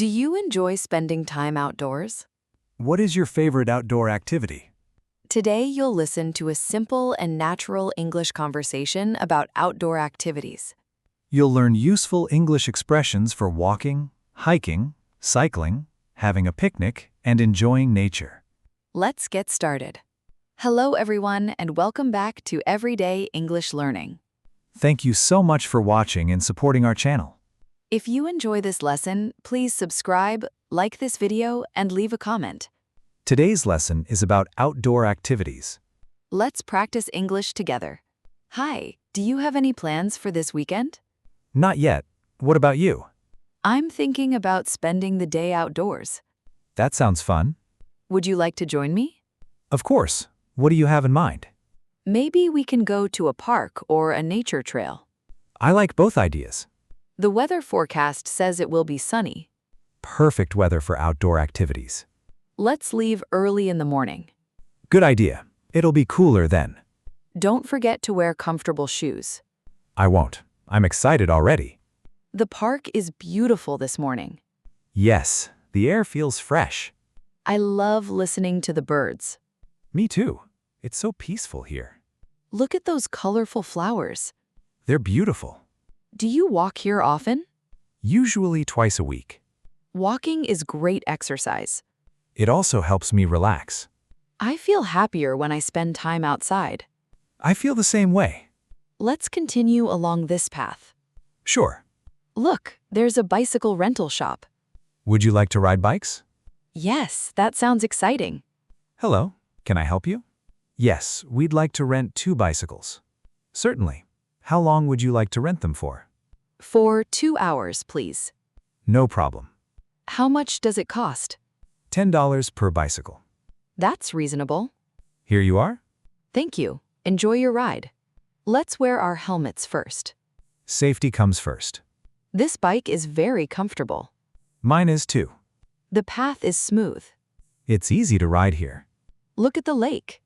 Do you enjoy spending time outdoors? What is your favorite outdoor activity? Today, you'll listen to a simple and natural English conversation about outdoor activities. You'll learn useful English expressions for walking, hiking, cycling, having a picnic, and enjoying nature. Let's get started. Hello, everyone, and welcome back to Everyday English Learning. Thank you so much for watching and supporting our channel. If you enjoy this lesson, please subscribe, like this video, and leave a comment. Today's lesson is about outdoor activities. Let's practice English together. Hi, do you have any plans for this weekend? Not yet. What about you? I'm thinking about spending the day outdoors. That sounds fun. Would you like to join me? Of course. What do you have in mind? Maybe we can go to a park or a nature trail. I like both ideas. The weather forecast says it will be sunny. Perfect weather for outdoor activities. Let's leave early in the morning. Good idea. It'll be cooler then. Don't forget to wear comfortable shoes. I won't. I'm excited already. The park is beautiful this morning. Yes, the air feels fresh. I love listening to the birds. Me too. It's so peaceful here. Look at those colorful flowers. They're beautiful. Do you walk here often? Usually twice a week. Walking is great exercise. It also helps me relax. I feel happier when I spend time outside. I feel the same way. Let's continue along this path. Sure. Look, there's a bicycle rental shop. Would you like to ride bikes? Yes, that sounds exciting. Hello, can I help you? Yes, we'd like to rent 2 bicycles. Certainly. How long would you like to rent them for? For 2 hours, please. No problem. How much does it cost? $10 per bicycle. That's reasonable. Here you are. Thank you. Enjoy your ride. Let's wear our helmets first. Safety comes first. This bike is very comfortable. Mine is too. The path is smooth. It's easy to ride here. Look at the lake.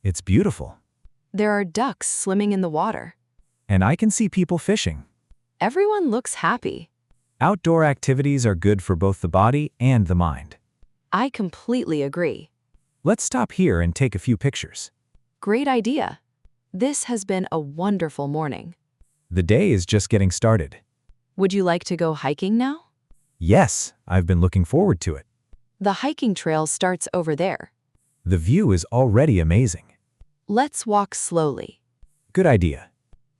It's beautiful. There are ducks swimming in the water. And I can see people fishing. Everyone looks happy. Outdoor activities are good for both the body and the mind. I completely agree. Let's stop here and take a few pictures. Great idea. This has been a wonderful morning. The day is just getting started. Would you like to go hiking now? Yes, I've been looking forward to it. The hiking trail starts over there. The view is already amazing. Let's walk slowly. Good idea.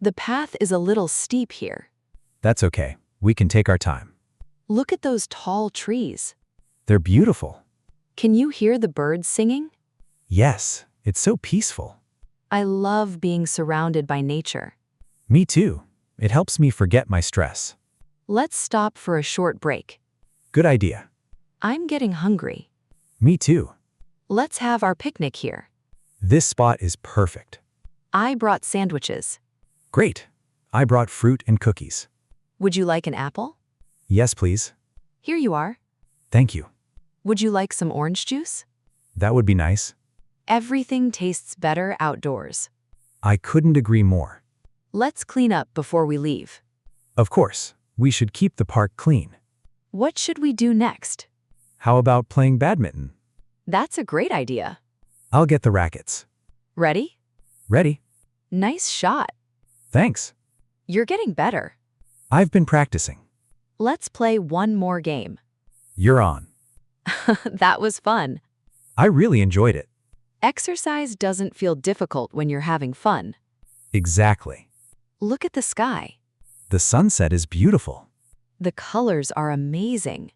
The path is a little steep here. That's okay. We can take our time. Look at those tall trees. They're beautiful. Can you hear the birds singing? Yes, it's so peaceful. I love being surrounded by nature. Me too. It helps me forget my stress. Let's stop for a short break. Good idea. I'm getting hungry. Me too. Let's have our picnic here. This spot is perfect. I brought sandwiches. Great. I brought fruit and cookies. Would you like an apple? Yes, please. Here you are. Thank you. Would you like some orange juice? That would be nice. Everything tastes better outdoors. I couldn't agree more. Let's clean up before we leave. Of course, we should keep the park clean. What should we do next? How about playing badminton? That's a great idea. I'll get the rackets. Ready? Ready? Nice shot. Thanks. You're getting better. I've been practicing. Let's play one more game. You're on. That was fun. I really enjoyed it. Exercise doesn't feel difficult when you're having fun. Exactly. Look at the sky. The sunset is beautiful. The colors are amazing.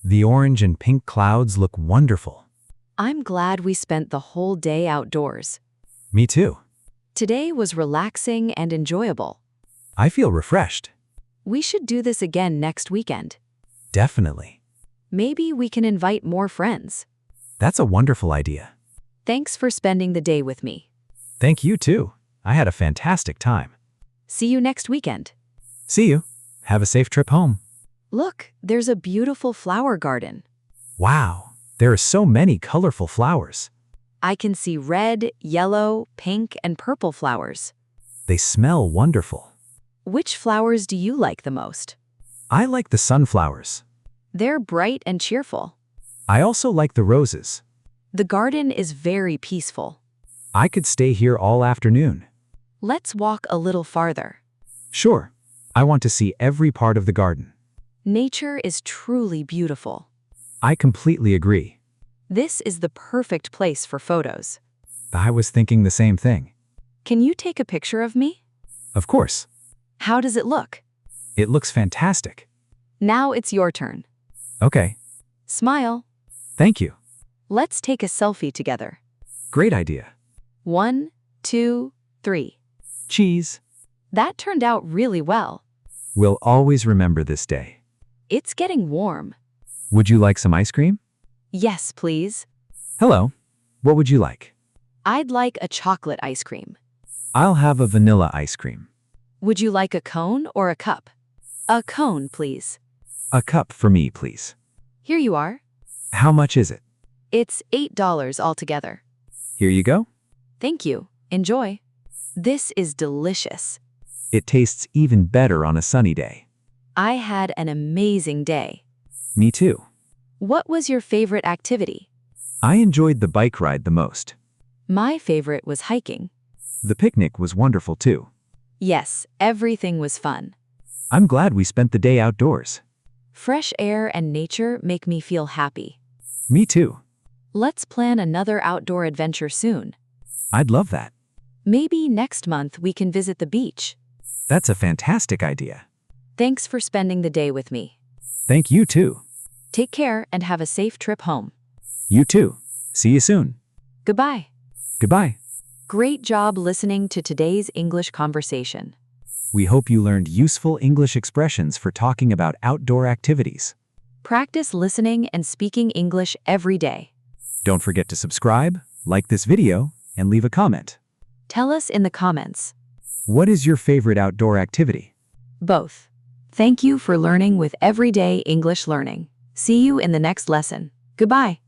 The orange and pink clouds look wonderful. I'm glad we spent the whole day outdoors. Me too. Today was relaxing and enjoyable. I feel refreshed. We should do this again next weekend. Definitely. Maybe we can invite more friends. That's a wonderful idea. Thanks for spending the day with me. Thank you too. I had a fantastic time. See you next weekend. See you. Have a safe trip home. Look, there's a beautiful flower garden. Wow, there are so many colorful flowers. I can see red, yellow, pink, and purple flowers. They smell wonderful. Which flowers do you like the most? I like the sunflowers. They're bright and cheerful. I also like the roses. The garden is very peaceful. I could stay here all afternoon. Let's walk a little farther. Sure. I want to see every part of the garden. Nature is truly beautiful. I completely agree. This is the perfect place for photos. I was thinking the same thing. Can you take a picture of me? Of course. How does it look? It looks fantastic. Now it's your turn. Okay. Smile. Thank you. Let's take a selfie together. Great idea. 1, 2, 3. Cheese. That turned out really well. We'll always remember this day. It's getting warm. Would you like some ice cream? Yes, please. Hello. What would you like? I'd like a chocolate ice cream. I'll have a vanilla ice cream. Would you like a cone or a cup? A cone, please. A cup for me, please. Here you are. How much is it? It's $8 altogether. Here you go. Thank you. Enjoy. This is delicious. It tastes even better on a sunny day. I had an amazing day. Me too. What was your favorite activity? I enjoyed the bike ride the most. My favorite was hiking. The picnic was wonderful too. Yes, everything was fun. I'm glad we spent the day outdoors. Fresh air and nature make me feel happy. Me too. Let's plan another outdoor adventure soon. I'd love that. Maybe next month we can visit the beach. That's a fantastic idea. Thanks for spending the day with me. Thank you too. Take care and have a safe trip home. You too. See you soon. Goodbye. Goodbye. Great job listening to today's English conversation. We hope you learned useful English expressions for talking about outdoor activities. Practice listening and speaking English every day. Don't forget to subscribe, like this video, and leave a comment. Tell us in the comments. What is your favorite outdoor activity? Both. Thank you for learning with Everyday English Learning. See you in the next lesson. Goodbye.